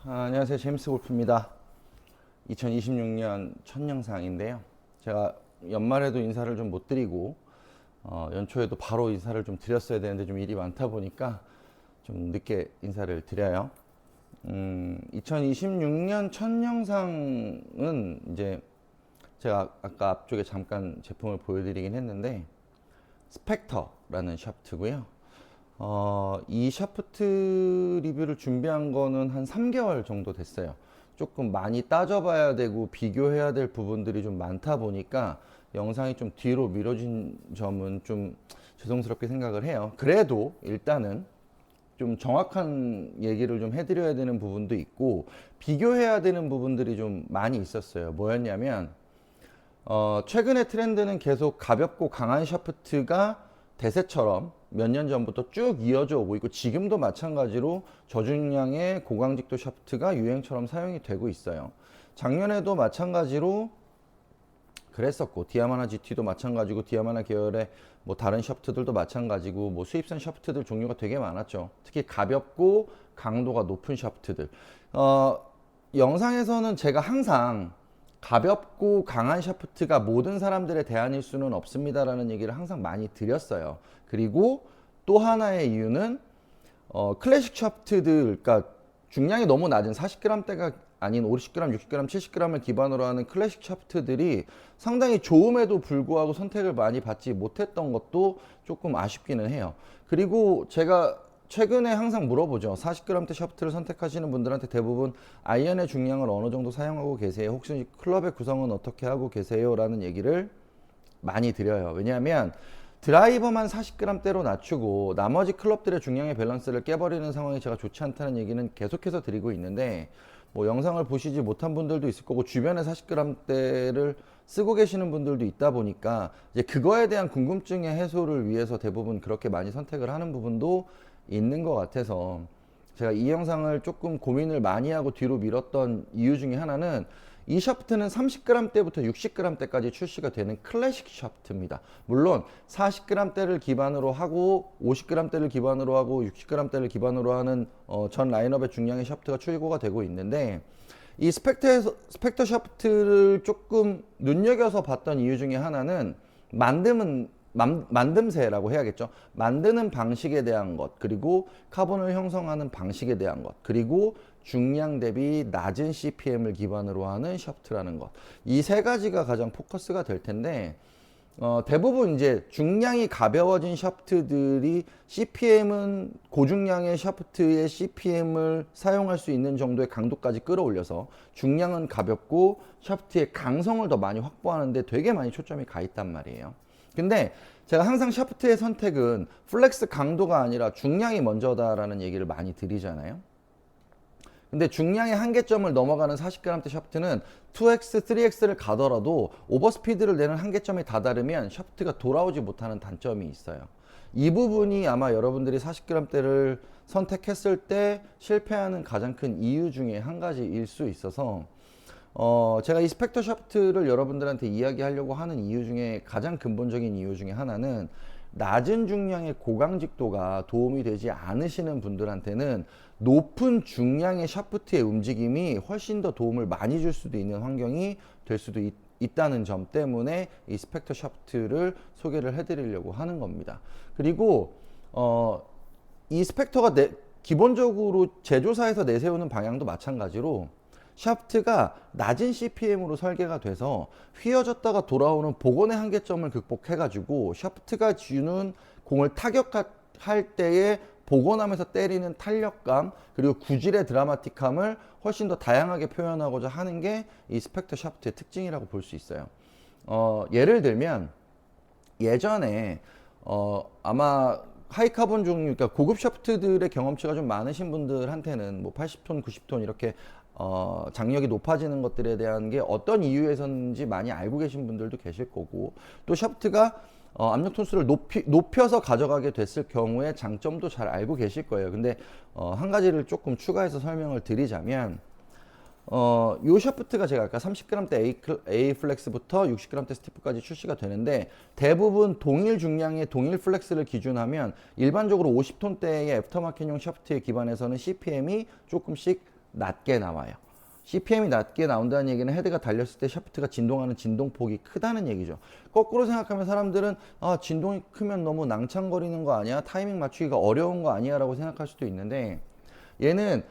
안녕하세요. 제임스 골프입니다. 2026년 첫 영상인데요. 제가 연말에도 인사를 좀 못 드리고 연초에도 바로 인사를 좀 드렸어야 되는데 좀 일이 많다 보니까 좀 늦게 인사를 드려요. 2026년 첫 영상은 이제 제가 아까 앞쪽에 잠깐 제품을 보여드리긴 했는데 스펙터라는 샤프트고요. 이 샤프트 리뷰를 준비한 거는 한 3개월 정도 됐어요. 조금 많이 따져봐야 되고 비교해야 될 부분들이 좀 많다 보니까 영상이 좀 뒤로 미뤄진 점은 좀 죄송스럽게 생각을 해요. 그래도 일단은 좀 정확한 얘기를 좀 해드려야 되는 부분도 있고 비교해야 되는 부분들이 좀 많이 있었어요. 뭐였냐면 최근의 트렌드는 계속 가볍고 강한 샤프트가 대세처럼 몇 년 전부터 쭉 이어져 오고 있고 지금도 마찬가지로 저중량의 고강직도 샤프트가 유행처럼 사용이 되고 있어요. 작년에도 마찬가지로 그랬었고 디아마나 GT도 마찬가지고 디아마나 계열의 뭐 다른 샤프트들도 마찬가지고 뭐 수입산 샤프트들 종류가 되게 많았죠. 특히 가볍고 강도가 높은 샤프트들. 영상에서는 제가 항상 가볍고 강한 샤프트가 모든 사람들의 대안일 수는 없습니다라는 얘기를 항상 많이 드렸어요. 그리고 또 하나의 이유는 클래식 샤프트들, 그러니까 중량이 너무 낮은 40g대가 아닌 50g, 60g, 70g을 기반으로 하는 클래식 샤프트들이 상당히 좋음에도 불구하고 선택을 많이 받지 못했던 것도 조금 아쉽기는 해요. 그리고 제가 최근에 항상 물어보죠. 40g대 샤프트를 선택하시는 분들한테 대부분 아이언의 중량을 어느 정도 사용하고 계세요? 혹시 클럽의 구성은 어떻게 하고 계세요? 라는 얘기를 많이 드려요. 왜냐하면 드라이버만 40g대로 낮추고 나머지 클럽들의 중량의 밸런스를 깨버리는 상황이 제가 좋지 않다는 얘기는 계속해서 드리고 있는데 뭐 영상을 보시지 못한 분들도 있을 거고 주변에 40g대를 쓰고 계시는 분들도 있다 보니까 이제 그거에 대한 궁금증의 해소를 위해서 대부분 그렇게 많이 선택을 하는 부분도 있는 것 같아서 제가 이 영상을 조금 고민을 많이 하고 뒤로 미뤘던 이유 중에 하나는 이 샤프트는 30g대부터 60g대까지 출시가 되는 클래식 샤프트입니다. 물론 40g대를 기반으로 하고 50g대를 기반으로 하고 60g대를 기반으로 하는 전 라인업의 중량의 샤프트가 출고가 되고 있는데 이 스펙터 샤프트를 조금 눈여겨서 봤던 이유 중에 하나는 만듦새라고 해야겠죠. 만드는 방식에 대한 것, 그리고 카본을 형성하는 방식에 대한 것, 그리고 중량 대비 낮은 CPM을 기반으로 하는 샤프트라는 것. 이 세 가지가 가장 포커스가 될 텐데, 대부분 이제 중량이 가벼워진 샤프트들이 CPM은 고중량의 샤프트의 CPM을 사용할 수 있는 정도의 강도까지 끌어올려서 중량은 가볍고 샤프트의 강성을 더 많이 확보하는데 되게 많이 초점이 가 있단 말이에요. 근데 제가 항상 샤프트의 선택은 플렉스 강도가 아니라 중량이 먼저다라는 얘기를 많이 드리잖아요. 근데 중량의 한계점을 넘어가는 40g대 샤프트는 2x, 3x를 가더라도 오버스피드를 내는 한계점에 다다르면 샤프트가 돌아오지 못하는 단점이 있어요. 이 부분이 아마 여러분들이 40g대를 선택했을 때 실패하는 가장 큰 이유 중에 한 가지일 수 있어서 제가 이 스펙터 샤프트를 여러분들한테 이야기하려고 하는 이유 중에 가장 근본적인 이유 중에 하나는 낮은 중량의 고강직도가 도움이 되지 않으시는 분들한테는 높은 중량의 샤프트의 움직임이 훨씬 더 도움을 많이 줄 수도 있는 환경이 될 수도 있다는 점 때문에 이 스펙터 샤프트를 소개를 해드리려고 하는 겁니다. 그리고 이 스펙터가 기본적으로 제조사에서 내세우는 방향도 마찬가지로 샤프트가 낮은 CPM으로 설계가 돼서 휘어졌다가 돌아오는 복원의 한계점을 극복해가지고 샤프트가 주는 공을 타격할 때에 복원하면서 때리는 탄력감 그리고 구질의 드라마틱함을 훨씬 더 다양하게 표현하고자 하는 게 이 스펙터 샤프트의 특징이라고 볼 수 있어요. 예를 들면 예전에 아마 하이카본 종류, 그러니까 고급 샤프트들의 경험치가 좀 많으신 분들한테는 뭐 80톤, 90톤 이렇게 장력이 높아지는 것들에 대한 게 어떤 이유에서인지 많이 알고 계신 분들도 계실 거고 또 샤프트가 압력 톤수를 높여서 가져가게 됐을 경우에 장점도 잘 알고 계실 거예요. 근데 한 가지를 조금 추가해서 설명을 드리자면 요 샤프트가 제가 아까 30g대 A 플렉스부터 60g대 스티프까지 출시가 되는데 대부분 동일 중량의 동일 플렉스를 기준하면 일반적으로 50톤대의 애프터마켓용 샤프트에 기반해서는 CPM이 조금씩 낮게 나와요. CPM이 낮게 나온다는 얘기는 헤드가 달렸을 때 샤프트가 진동하는 진동폭이 크다는 얘기죠. 거꾸로 생각하면 사람들은 진동이 크면 너무 낭창거리는 거 아니야? 타이밍 맞추기가 어려운 거 아니야? 라고 생각할 수도 있는데 얘는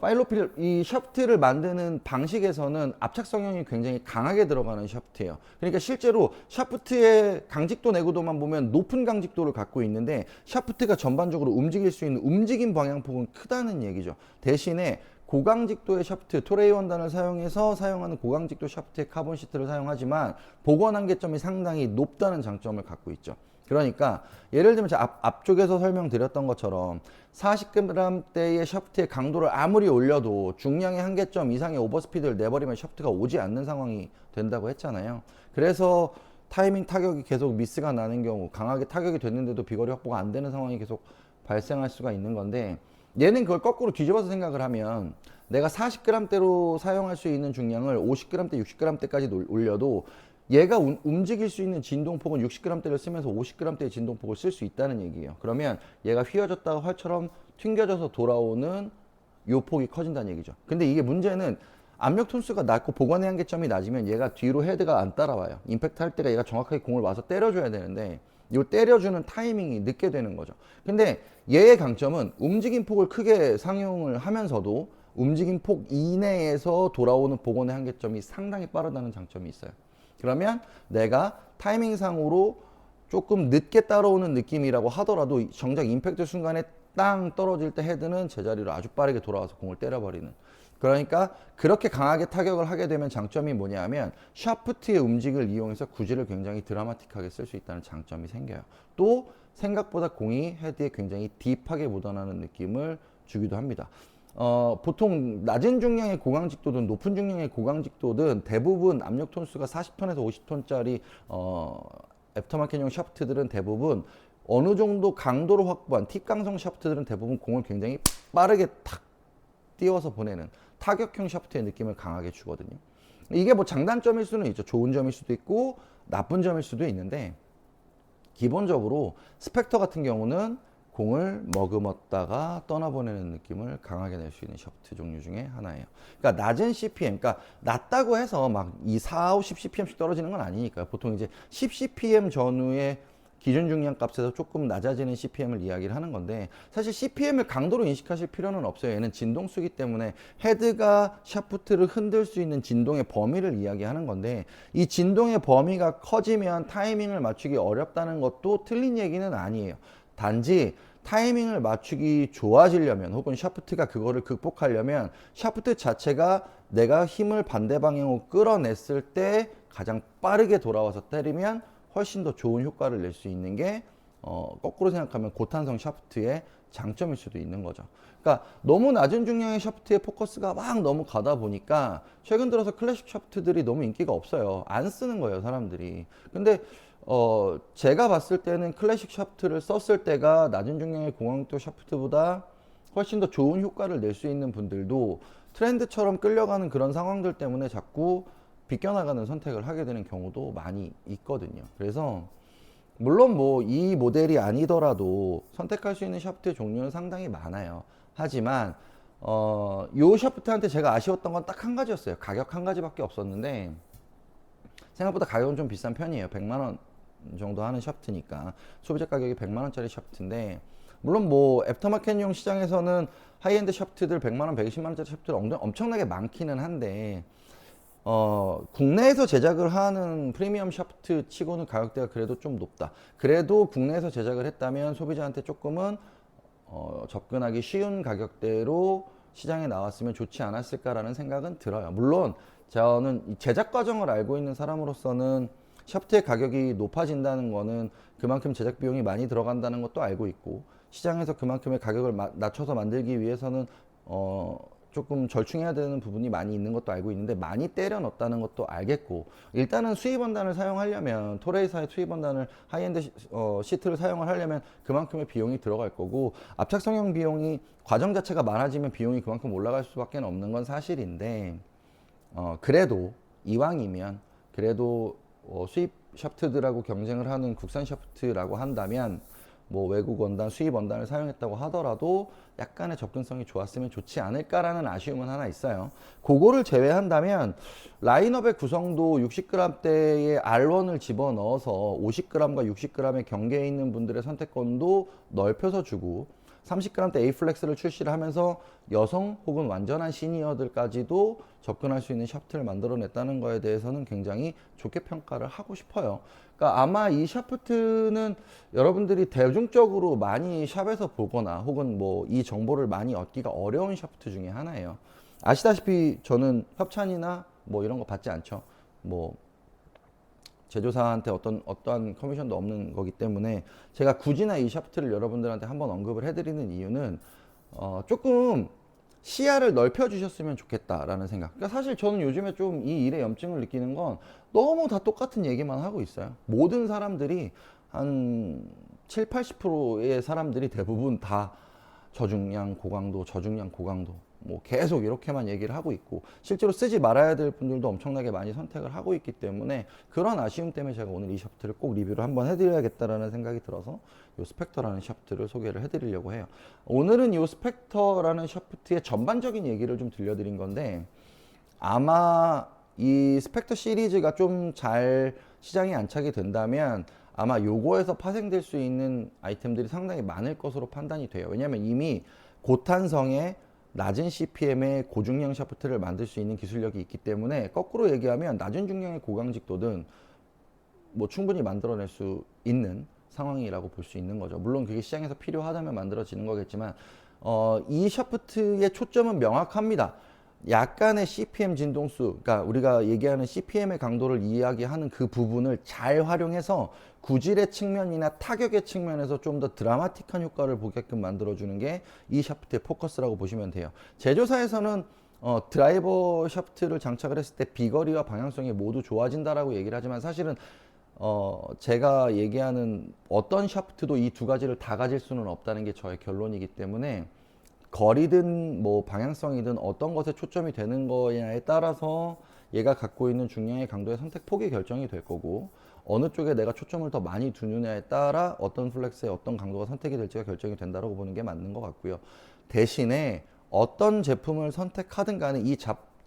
파일로필 이 샤프트를 만드는 방식에서는 압착 성형이 굉장히 강하게 들어가는 샤프트예요. 그러니까 실제로 샤프트의 강직도 내구도만 보면 높은 강직도를 갖고 있는데 샤프트가 전반적으로 움직일 수 있는 움직임 방향폭은 크다는 얘기죠. 대신에 고강직도의 샤프트, 토레이 원단을 사용해서 사용하는 고강직도 샤프트의 카본 시트를 사용하지만 복원 한계점이 상당히 높다는 장점을 갖고 있죠. 그러니까 예를 들면 제가 앞쪽에서 설명드렸던 것처럼 40g대의 샤프트의 강도를 아무리 올려도 중량의 한계점 이상의 오버스피드를 내버리면 샤프트가 오지 않는 상황이 된다고 했잖아요. 그래서 타이밍 타격이 계속 미스가 나는 경우, 강하게 타격이 됐는데도 비거리 확보가 안 되는 상황이 계속 발생할 수가 있는 건데, 얘는 그걸 거꾸로 뒤집어서 생각을 하면 내가 40g대로 사용할 수 있는 중량을 50g대, 60g대까지 올려도 얘가 움직일 수 있는 진동폭은 60g대를 쓰면서 50g대의 진동폭을 쓸 수 있다는 얘기예요. 그러면 얘가 휘어졌다가 활처럼 튕겨져서 돌아오는 요 폭이 커진다는 얘기죠. 근데 이게 문제는 압력 톤수가 낮고 보관의 한계점이 낮으면 얘가 뒤로 헤드가 안 따라와요. 임팩트 할 때가 얘가 정확하게 공을 와서 때려줘야 되는데 요 때려주는 타이밍이 늦게 되는 거죠. 근데 얘의 강점은 움직임 폭을 크게 상용을 하면서도 움직임 폭 이내에서 돌아오는 복원의 한계점이 상당히 빠르다는 장점이 있어요. 그러면 내가 타이밍상으로 조금 늦게 따라오는 느낌이라고 하더라도 정작 임팩트 순간에 땅 떨어질 때 헤드는 제자리로 아주 빠르게 돌아와서 공을 때려버리는, 그러니까 그렇게 강하게 타격을 하게 되면 장점이 뭐냐면 샤프트의 움직임을 이용해서 구질을 굉장히 드라마틱하게 쓸 수 있다는 장점이 생겨요. 또 생각보다 공이 헤드에 굉장히 딥하게 묻어나는 느낌을 주기도 합니다. 보통 낮은 중량의 고강직도든 높은 중량의 고강직도든 대부분 압력 톤수가 40톤에서 50톤짜리 애프터마켓용 샤프트들은 대부분 어느 정도 강도로 확보한 팁강성 샤프트들은 대부분 공을 굉장히 빠르게 탁 띄워서 보내는 타격형 샤프트의 느낌을 강하게 주거든요. 이게 뭐 장단점일 수는 있죠. 좋은 점일 수도 있고 나쁜 점일 수도 있는데, 기본적으로 스펙터 같은 경우는 공을 머금었다가 떠나보내는 느낌을 강하게 낼 수 있는 샤프트 종류 중에 하나예요. 그러니까 낮은 CPM, 그러니까 낮다고 해서 막 이 4, 50 CPM씩 떨어지는 건 아니니까요. 보통 이제 10 CPM 전후의 기준 중량 값에서 조금 낮아지는 CPM을 이야기를 하는 건데, 사실 CPM을 강도로 인식하실 필요는 없어요. 얘는 진동수기 때문에 헤드가 샤프트를 흔들 수 있는 진동의 범위를 이야기하는 건데, 이 진동의 범위가 커지면 타이밍을 맞추기 어렵다는 것도 틀린 얘기는 아니에요. 단지 타이밍을 맞추기 좋아지려면 혹은 샤프트가 그거를 극복하려면 샤프트 자체가 내가 힘을 반대 방향으로 끌어냈을 때 가장 빠르게 돌아와서 때리면 훨씬 더 좋은 효과를 낼 수 있는 게 거꾸로 생각하면 고탄성 샤프트의 장점일 수도 있는 거죠. 그러니까 너무 낮은 중량의 샤프트에 포커스가 막 너무 가다 보니까 최근 들어서 클래식 샤프트들이 너무 인기가 없어요. 안 쓰는 거예요, 사람들이. 근데 제가 봤을 때는 클래식 샤프트를 썼을 때가 낮은 중량의 고강도 샤프트보다 훨씬 더 좋은 효과를 낼 수 있는 분들도 트렌드처럼 끌려가는 그런 상황들 때문에 자꾸 비껴나가는 선택을 하게 되는 경우도 많이 있거든요. 그래서 물론 뭐 이 모델이 아니더라도 선택할 수 있는 샤프트의 종류는 상당히 많아요. 하지만 요 샤프트한테 제가 아쉬웠던 건 딱 한 가지였어요. 가격 한 가지밖에 없었는데 생각보다 가격은 좀 비싼 편이에요. 100만 원 정도 하는 샤프트니까 소비자 가격이 100만 원짜리 샤프트인데, 물론 뭐 애프터마켓용 시장에서는 하이엔드 샤프트들 100만 원, 120만 원짜리 샤프트들 엄청나게 많기는 한데 국내에서 제작을 하는 프리미엄 샤프트 치고는 가격대가 그래도 좀 높다. 그래도 국내에서 제작을 했다면 소비자한테 조금은 접근하기 쉬운 가격대로 시장에 나왔으면 좋지 않았을까라는 생각은 들어요. 물론 저는 이 제작 과정을 알고 있는 사람으로서는 샤프트의 가격이 높아진다는 거는 그만큼 제작 비용이 많이 들어간다는 것도 알고 있고, 시장에서 그만큼의 가격을 낮춰서 만들기 위해서는 조금 절충해야 되는 부분이 많이 있는 것도 알고 있는데, 많이 때려 넣었다는 것도 알겠고, 일단은 수입 원단을 사용하려면 토레이사의 수입 원단을 하이엔드 시트를 사용을 하려면 그만큼의 비용이 들어갈 거고, 압착 성형 비용이 과정 자체가 많아지면 비용이 그만큼 올라갈 수밖에 없는 건 사실인데, 그래도 이왕이면 그래도 수입 샤프트들하고 경쟁을 하는 국산 샤프트라고 한다면 뭐 외국 원단, 수입 원단을 사용했다고 하더라도 약간의 접근성이 좋았으면 좋지 않을까라는 아쉬움은 하나 있어요. 그거를 제외한다면 라인업의 구성도 60g대의 R1을 집어넣어서 50g과 60g의 경계에 있는 분들의 선택권도 넓혀서 주고 30g대 A 플렉스를 출시를 하면서 여성 혹은 완전한 시니어들까지도 접근할 수 있는 샤프트를 만들어냈다는 거에 대해서는 굉장히 좋게 평가를 하고 싶어요. 그러니까 아마 이 샤프트는 여러분들이 대중적으로 많이 샵에서 보거나 혹은 뭐 이 정보를 많이 얻기가 어려운 샤프트 중에 하나예요. 아시다시피 저는 협찬이나 뭐 이런 거 받지 않죠. 뭐 제조사한테 어떠한 커미션도 없는 거기 때문에 제가 굳이나 이 샤프트를 여러분들한테 한번 언급을 해드리는 이유는 조금 시야를 넓혀 주셨으면 좋겠다라는 생각. 그러니까 사실 저는 요즘에 좀 이 일에 염증을 느끼는 건 너무 다 똑같은 얘기만 하고 있어요. 모든 사람들이 한 7, 80%의 사람들이 대부분 다 저중량 고강도, 저중량 고강도 뭐 계속 이렇게만 얘기를 하고 있고 실제로 쓰지 말아야 될 분들도 엄청나게 많이 선택을 하고 있기 때문에 그런 아쉬움 때문에 제가 오늘 이 샤프트를 꼭 리뷰를 한번 해드려야겠다라는 생각이 들어서 이 스펙터라는 샤프트를 소개를 해드리려고 해요. 오늘은 이 스펙터라는 샤프트의 전반적인 얘기를 좀 들려드린 건데 아마 이 스펙터 시리즈가 좀 잘 시장에 안착이 된다면 아마 요거에서 파생될 수 있는 아이템들이 상당히 많을 것으로 판단이 돼요. 왜냐하면 이미 고탄성의 낮은 CPM의 고중량 샤프트를 만들 수 있는 기술력이 있기 때문에 거꾸로 얘기하면 낮은 중량의 고강직도든 뭐 충분히 만들어낼 수 있는 상황이라고 볼 수 있는 거죠. 물론 그게 시장에서 필요하다면 만들어지는 거겠지만 이 샤프트의 초점은 명확합니다. 약간의 CPM 진동수, 그러니까 우리가 얘기하는 CPM의 강도를 이야기하는 그 부분을 잘 활용해서 구질의 측면이나 타격의 측면에서 좀 더 드라마틱한 효과를 보게끔 만들어주는 게 이 샤프트의 포커스라고 보시면 돼요. 제조사에서는 드라이버 샤프트를 장착을 했을 때 비거리와 방향성이 모두 좋아진다라고 얘기를 하지만 사실은 제가 얘기하는 어떤 샤프트도 이 두 가지를 다 가질 수는 없다는 게 저의 결론이기 때문에 거리든 뭐 방향성이든 어떤 것에 초점이 되는 거냐에 따라서 얘가 갖고 있는 중량의 강도의 선택 폭이 결정이 될 거고 어느 쪽에 내가 초점을 더 많이 두느냐에 따라 어떤 플렉스의 어떤 강도가 선택이 될지가 결정이 된다고 보는 게 맞는 것 같고요. 대신에 어떤 제품을 선택하든 간에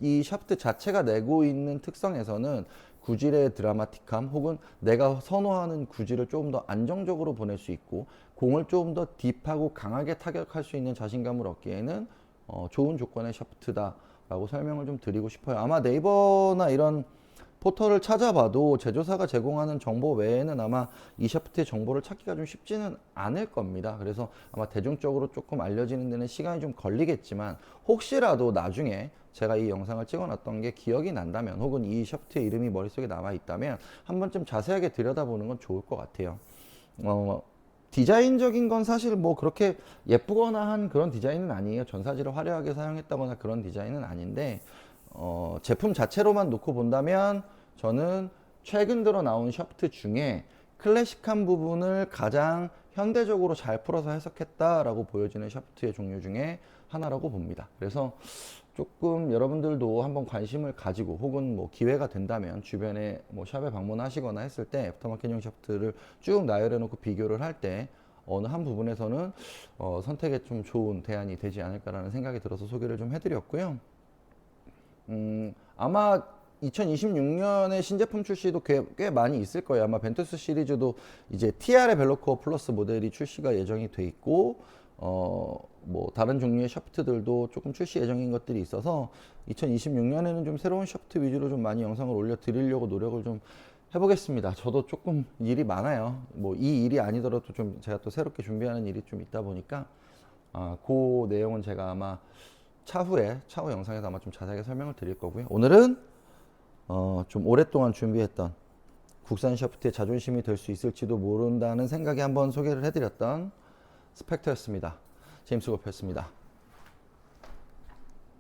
이 샤프트 자체가 내고 있는 특성에서는 구질의 드라마틱함 혹은 내가 선호하는 구질을 조금 더 안정적으로 보낼 수 있고 공을 조금 더 딥하고 강하게 타격할 수 있는 자신감을 얻기에는 좋은 조건의 샤프트다라고 설명을 좀 드리고 싶어요. 아마 네이버나 이런 포털을 찾아봐도 제조사가 제공하는 정보 외에는 아마 이 샤프트의 정보를 찾기가 좀 쉽지는 않을 겁니다. 그래서 아마 대중적으로 조금 알려지는 데는 시간이 좀 걸리겠지만 혹시라도 나중에 제가 이 영상을 찍어놨던 게 기억이 난다면 혹은 이 샤프트의 이름이 머릿속에 남아 있다면 한 번쯤 자세하게 들여다보는 건 좋을 것 같아요. 디자인적인 건 사실 뭐 그렇게 예쁘거나 한 그런 디자인은 아니에요. 전사지를 화려하게 사용했다거나 그런 디자인은 아닌데 제품 자체로만 놓고 본다면 저는 최근 들어 나온 샤프트 중에 클래식한 부분을 가장 현대적으로 잘 풀어서 해석했다라고 보여지는 샤프트의 종류 중에 하나라고 봅니다. 그래서 조금 여러분들도 한번 관심을 가지고 혹은 뭐 기회가 된다면 주변에 뭐 샵에 방문하시거나 했을 때 애프터마켓용 샤프트를 쭉 나열해 놓고 비교를 할 때 어느 한 부분에서는 선택에 좀 좋은 대안이 되지 않을까라는 생각이 들어서 소개를 좀 해드렸고요. 아마 2026년에 신제품 출시도 꽤 많이 있을 거예요. 아마 벤투스 시리즈도 이제 TR의 벨로코어 플러스 모델이 출시가 예정이 돼 있고, 뭐 다른 종류의 샤프트들도 조금 출시 예정인 것들이 있어서 2026년에는 좀 새로운 샤프트 위주로 좀 많이 영상을 올려 드리려고 노력을 좀 해보겠습니다. 저도 조금 일이 많아요. 뭐 이 일이 아니더라도 좀 제가 또 새롭게 준비하는 일이 좀 있다 보니까 그 내용은 제가 아마 차후 영상에서 아마 좀 자세하게 설명을 드릴 거고요. 오늘은 좀 오랫동안 준비했던 국산 샤프트의 자존심이 될 수 있을지도 모른다는 생각에 한번 소개를 해드렸던 스펙터였습니다. 제임스 고프였습니다.